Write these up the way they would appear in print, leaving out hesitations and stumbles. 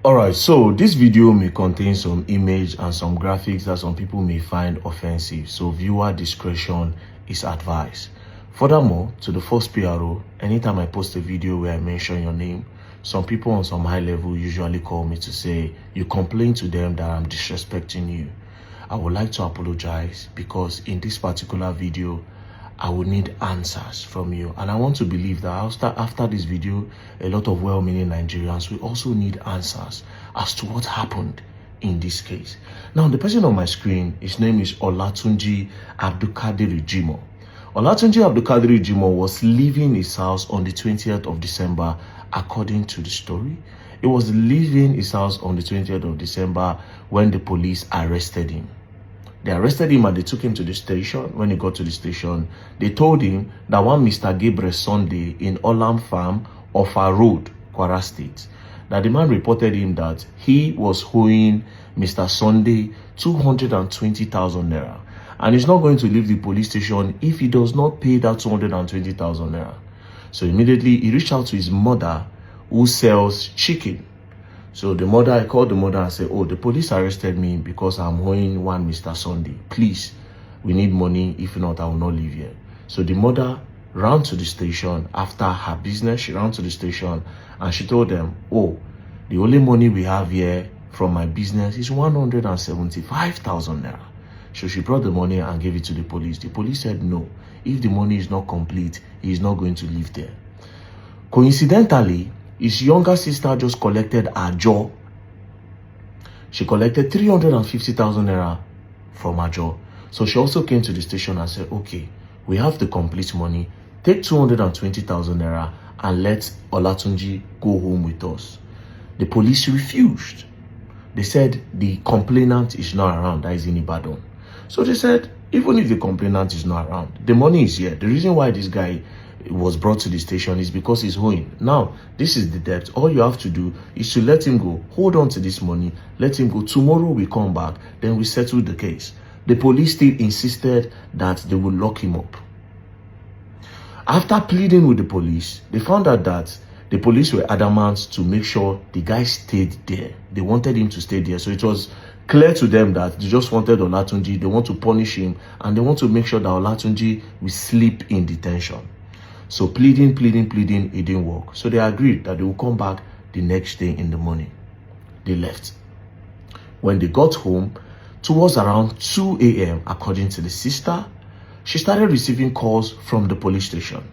Alright, so this video may contain some image and some graphics that some people may find offensive, so viewer discretion is advised. Furthermore, to the first PRO, anytime I post a video where I mention your name, some people on some high level usually call me to say you complain to them that I'm disrespecting you. I would like to apologize because in this particular video I would need answers from you, and I want to believe that after this video a lot of well-meaning Nigerians will also need answers as to what happened in this case. Now, the person on my screen, his name is Olatunji Abdulkadir Jimoh. Olatunji Abdulkadir Jimoh was leaving his house on the 20th of December, according to the story. He was leaving his house on the 20th of December when the police arrested him. They arrested him and they took him to the station. When he got to the station, they told him that one Mr. Gabriel Sunday in Olam Farm, Offa Road, Kwara State, that the man reported him that he was owing Mr. Sunday 220,000 naira. And he's not going to leave the police station if he does not pay that 220,000 naira. So immediately he reached out to his mother, who sells chicken. So I called the mother and said, oh, the police arrested me because I'm owing one Mr. Sunday. Please, we need money. If not, I will not live here. So the mother ran to the station after her business. She ran to the station and she told them, oh, the only money we have here from my business is 175,000 naira. So she brought the money and gave it to the police. The police said, no, if the money is not complete, he is not going to live there. Coincidentally, his younger sister just collected her jaw. She collected 350,000 naira from her jaw. So she also came to the station and said, okay, we have the complete money. Take 220,000 naira and let Olatunji go home with us. The police refused. They said the complainant is not around, that is in Ibadan. So they said, even if the complainant is not around, the money is here. The reason why this guy was brought to the station is because he's owing. Now, this is the debt. All you have to do is to let him go. Hold on to this money. Let him go. Tomorrow we come back. Then we settle the case. The police still insisted that they would lock him up. After pleading with the police, they found out that the police were adamant to make sure the guy stayed there. They wanted him to stay there. So it was clear to them that they just wanted Olatunji. They want to punish him and they want to make sure that Olatunji will sleep in detention. So pleading, it didn't work. So they agreed that they would come back the next day in the morning. They left. When they got home, towards around 2 a.m., according to the sister, she started receiving calls from the police station.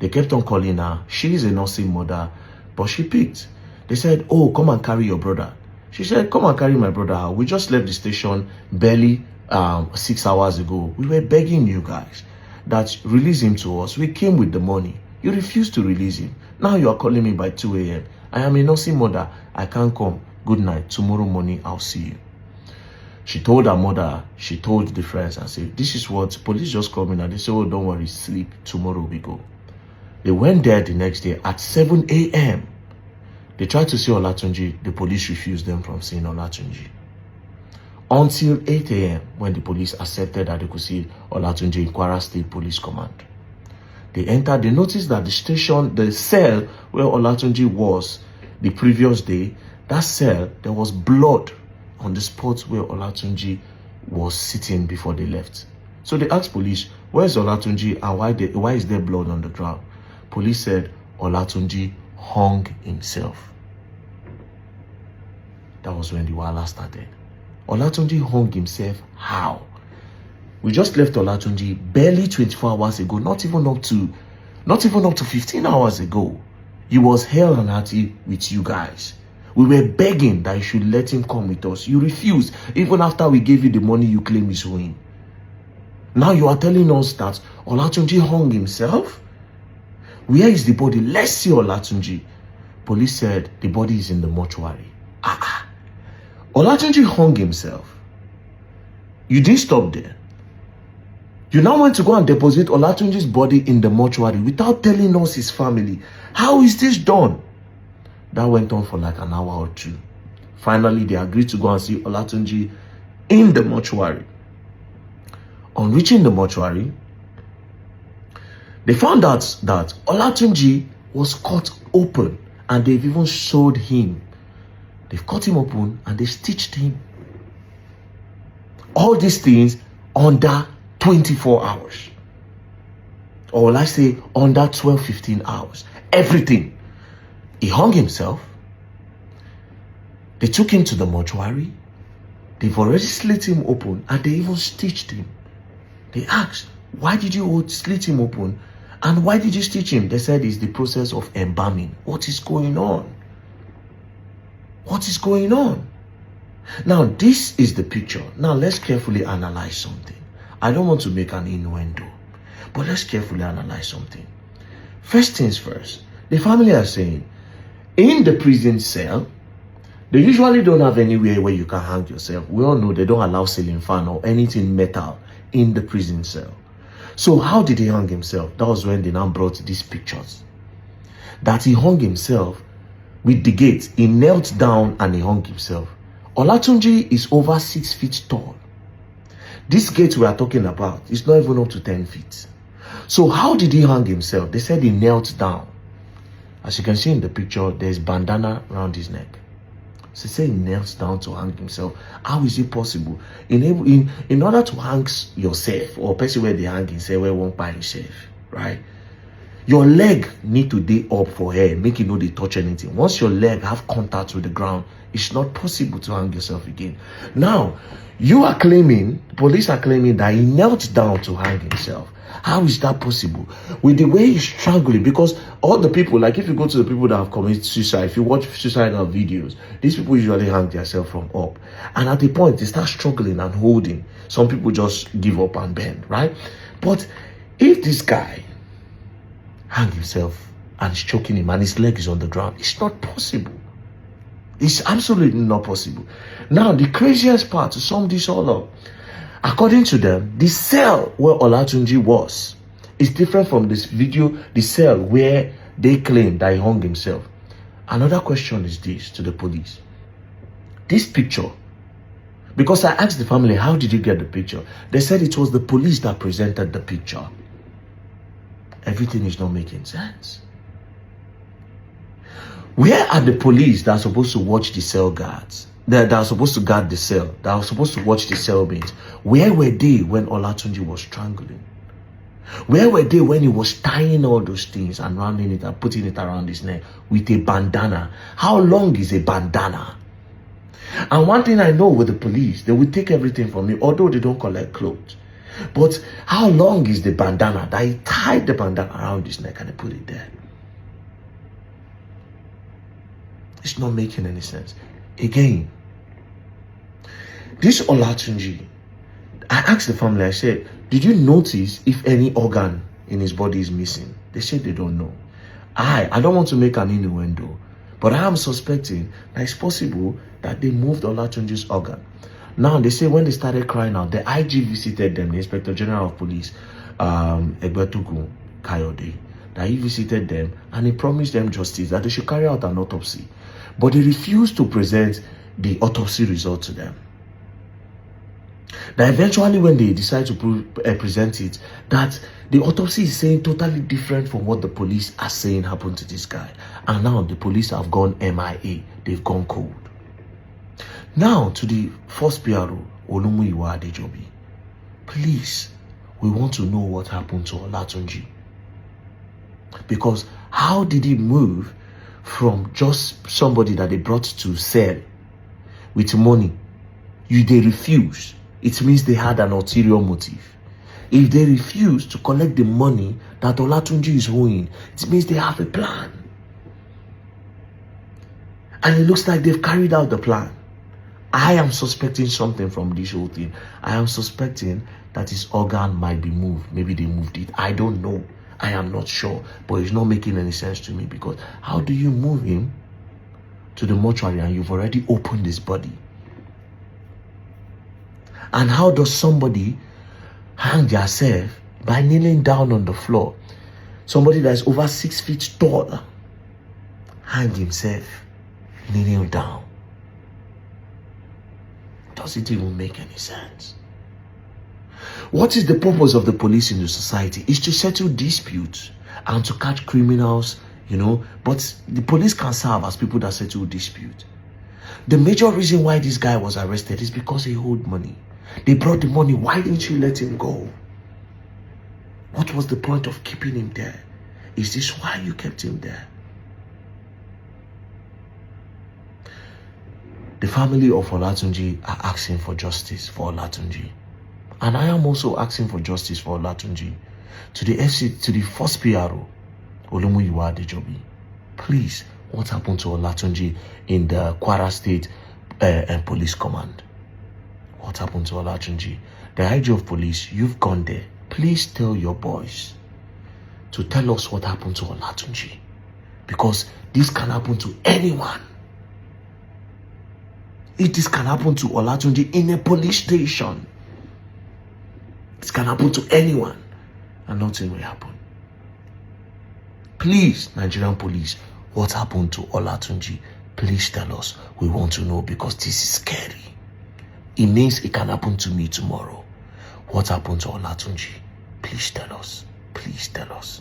They kept on calling her. She is a nursing mother, but she picked. They said, oh, come and carry your brother. She said, come and carry my brother. We just left the station barely 6 hours ago. We were begging you guys that release him to us. We came with the money. You refused to release him. Now you are calling me by 2 a.m. I am a nursing mother. I can't come. Good night. Tomorrow morning, I'll see you. She told her mother, she told the friends and said, this is what police just called me. And they said, oh, don't worry, sleep. Tomorrow we go. They went there the next day at 7 a.m. They tried to see Olatunji. The police refused them from seeing Olatunji. Until 8 a.m. when the police accepted that they could see Olatunji in Kwara State Police Command. They entered, they noticed that the station, the cell where Olatunji was the previous day, that cell, there was blood on the spot where Olatunji was sitting before they left. So they asked police, where's Olatunji and why is there blood on the ground? Police said Olatunji hung himself. That was when the wahala started. Olatunji hung himself how? We just left Olatunji barely 24 hours ago, not even up to 15 hours ago. He was hell and hearty with you guys. We were begging that you should let him come with us. You refused, even after we gave you the money you claim he's owing. Now you are telling us that Olatunji hung himself? Where is the body? Let's see Olatunji. Police said the body is in the mortuary. Olatunji hung himself. You didn't stop there. You now want to go and deposit Olatunji's body in the mortuary without telling us his family. How is this done? That went on for like an hour or two. Finally, they agreed to go and see Olatunji in the mortuary. On reaching the mortuary, they found out that Olatunji was cut open and they've even showed him They've cut him open and they stitched him. All these things under 24 hours. Or let's say under 12, 15 hours. Everything. He hung himself. They took him to the mortuary. They've already slit him open and they even stitched him. They asked, why did you slit him open? And why did you stitch him? They said it's the process of embalming. What is going on? What is going on? Now, this is the picture. Now, let's carefully analyze something. I don't want to make an innuendo, but let's carefully analyze something. First things first, the family are saying, in the prison cell, they usually don't have anywhere where you can hang yourself. We all know they don't allow ceiling fan or anything metal in the prison cell. So how did he hang himself? That was when they now brought these pictures. That he hung himself with the gate. He knelt down and he hung himself. Olatunji is over 6 feet tall. This gate we are talking about is not even up to 10 feet. So how did he hang himself? They said he knelt down. As you can see in the picture, there's bandana around his neck. So they say he knelt down to hang himself. How is it possible? In order to hang yourself, or person where they hang himself, where won't buy himself, right? Your leg need to be up for air, make it know they touch anything. Once your leg have contact with the ground, it's not possible to hang yourself again. Now, you are claiming, police are claiming that he knelt down to hang himself. How is that possible? With the way he's struggling, because all the people, like if you go to the people that have committed suicide, if you watch suicidal videos, these people usually hang themselves from up. And at the point, they start struggling and holding. Some people just give up and bend, right? But if this guy hang himself and is choking him and his leg is on the ground, it's not possible. It's absolutely not possible. Now, the craziest part, to sum this all up, according to them, the cell where Olatunji was is different from this video, the cell where they claim that he hung himself. Another question is this to the police. This picture, because I asked the family, how did you get the picture? They said it was the police that presented the picture. Everything is not making sense. Where are the police that are supposed to watch the cell guards? That are supposed to guard the cell, that are supposed to watch the cellmates? Where were they when Olatunji was strangling? Where were they when he was tying all those things and rounding it and putting it around his neck with a bandana? How long is a bandana? And one thing I know with the police, they will take everything from me, although they don't collect clothes. But how long is the bandana that he tied the bandana around his neck and he put it there? It's not making any sense. Again, this Olatunji, I asked the family, I said, did you notice if any organ in his body is missing? They said they don't know. I don't want to make an innuendo, but I am suspecting that it's possible that they moved Olatunji's organ. Now, they say when they started crying out, the IG visited them, the Inspector General of Police, Egbetukun Kayode, that he visited them and he promised them justice, that they should carry out an autopsy. But they refused to present the autopsy result to them. Now, eventually, when they decide to present it, that the autopsy is saying totally different from what the police are saying happened to this guy. And now the police have gone MIA. They've gone cold. Now, to the first PRO, Olumuyiwa Adejobi, please, we want to know what happened to Olatunji. Because how did he move from just somebody that they brought to sell with money? They refuse. It means they had an ulterior motive. If they refuse to collect the money that Olatunji is owing, it means they have a plan. And it looks like they've carried out the plan. I am suspecting something from this whole thing. I am suspecting that his organ might be moved. Maybe they moved it. I don't know. I am not sure. But it's not making any sense to me, because how do you move him to the mortuary and you've already opened his body? And how does somebody hang themselves by kneeling down on the floor? Somebody that is over 6 feet tall hang himself kneeling down. Does it even make any sense? What is the purpose of the police in the society? Is to settle disputes and to catch criminals, but the police can serve as people that settle disputes. The major reason why this guy was arrested is because he owed money. They brought the money. Why didn't you let him go? What was the point of keeping him there? Is this why you kept him there? The family of Olatunji are asking for justice for Olatunji. And I am also asking for justice for Olatunji. To the first PRO, Olumuyiwa Adejobi. Please, what happened to Olatunji in the Kwara State Police Command? What happened to Olatunji? The IG of Police, you've gone there. Please tell your boys to tell us what happened to Olatunji. Because this can happen to anyone. This can happen to Olatunji in a police station. This can happen to anyone. And nothing will happen. Please, Nigerian police, what happened to Olatunji? Please tell us. We want to know, because this is scary. It means it can happen to me tomorrow. What happened to Olatunji? Please tell us. Please tell us.